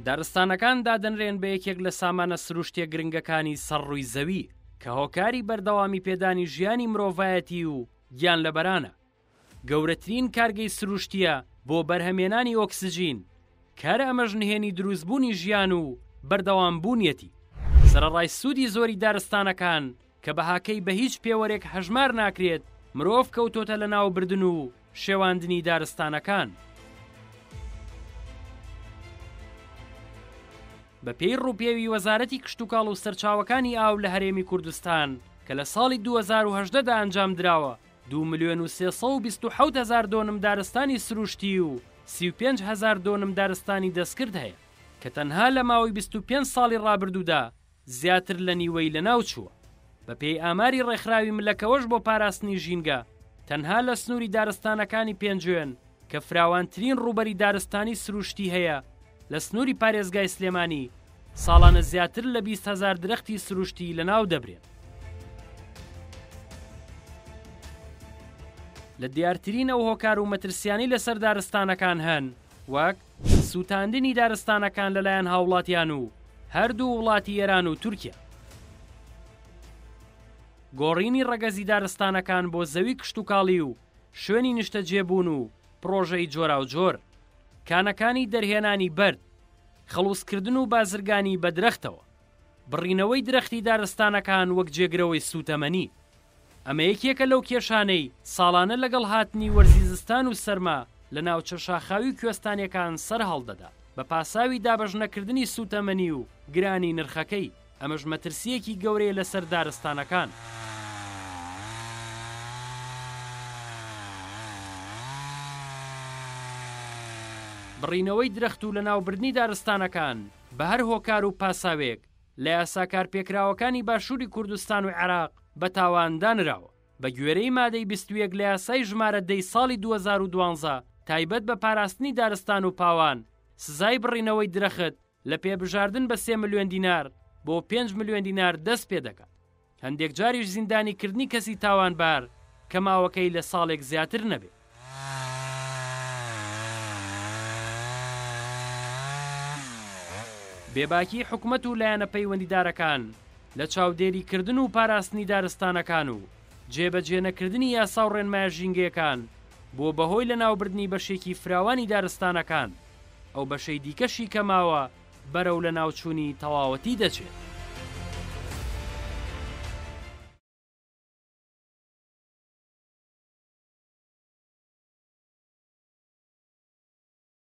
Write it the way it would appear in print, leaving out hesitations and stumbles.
دارستانەکان دادەنرێن بە یەکێک لە سامانە سروشتیە گرنگەکانی سەرڕووی زەوی کە هۆکاری بەردەوامی پێدانی ژیانی مرۆڤایەتی و گیان لەبەرانە. گەورەترین کارگەی سروشتیە بۆ بەرهەمێنانی ئۆکسجین، کارە ئەمەش نهێنی دروستبوونی ژیان و بەردەوامبوونیەتی. سەرەڕای سوودی زۆری دارستانەکان کە بەهاکەی بە هیچ پێوەرێک هەژمار ناکرێت مرۆڤ کەوتۆتە لە ناوبردن و شێواندنی دارستانەکان. بە پێی ڕووپێوی وەزارەتی کشتوکاڵ و سەرچاوەکانی ئاو لە هەرێمی کوردستان کە لە ساڵی 2018دا ئەنجام درراوە 2,327,000 دۆنم دارستانی سروشتی و 35,000 دۆنم دارستانی دەستکرد هەیە کە تەنها لە ماوەی 25 ساڵی ڕابردوودا زیاتر لە نیوەی لە ناوچووە. بە پێی ئاماری ڕێکخراوی ملەکەوەش بۆ پاراستنی ژینگە تەنها لە سنووری دارستانەکانی پێنجوێن کە فراوانترین ڕوبەری دارستانی سروشتی هەیە لە سنووری پارێزگای سلێمانی ساڵانە زیاتر لە 20,000 درەختی سروشتی لە ناو دەبرێن. لە دیارترین ئەو هۆکار و مەترسیانی لەسەر دارستانەکان هەن وەک سووتاندنی دارستانەکان لەلایەن هاوڵاتیان و هەردوو وڵاتی ئێران و تورکیا، گۆڕینی ڕەگەزی دارستانەکان بۆ زەوی کشتوکاڵی و شوێنی نیشتەجێبوون و پرۆژەی جۆرا و جۆر، کانەکانی دەرهێنانی بەرد، خەڵوسکردن و بازرگانی بە درەختەوە، بڕینەوەی درەختی دارستانەکان وەک جێگرەوەی سوتەمەنی. ئەمە یەکێکە لەو کێشانەی ساڵانە لەگەڵ هاتنی وەرزی زستان و سەرما لە ناوچە شاخاوی کوێستانیەکان سەر هەڵدەدا بە پاساوی دابەژنەکردنی سوتەمەنی و گرانی نرخەکەی. ئەمەش مەترسیەکی گەورەیە لەسەر دارستانەکان. بڕینەوەی درەخت و لە ناوبردنی دارستانەکان بە هەر هۆکار و پاساوێک لە یاساکار پێکراوەکانی باشووری کوردستان و عێراق بە تاوان دانراوە. بە گوێرەی مادەی 21 لە یاسای ژمارە 10 ساڵی 2012 تایبەت بە پاراستنی دارستان و پاوان سزای بڕینەوەی درەخت لە پێبژاردن بە 3 ملیۆن دینار بۆ 5 ملیۆن دینار دەست پێ دەکات. هەندێک جاریش زیندانیکردنی کەسی تاوانبار کە ماوەکەی لە ساڵێک زیاتر نەبێت. بێباکی حکومەت و لایەنە پەیوەندیدارەکان لە چاودێریکردن و پاراستنی دارستانەکان و جێبەجێنەکردنی یاسا و ڕێنمایە ژینگەیەکان بۆ بەهۆی لە ناوبردنی بەشێکی فراوانی دارستانەکان ئەو بەشەی دیکەشی کەماوە بەرەو لە ناوچوونی تەواوەتی دەچێت.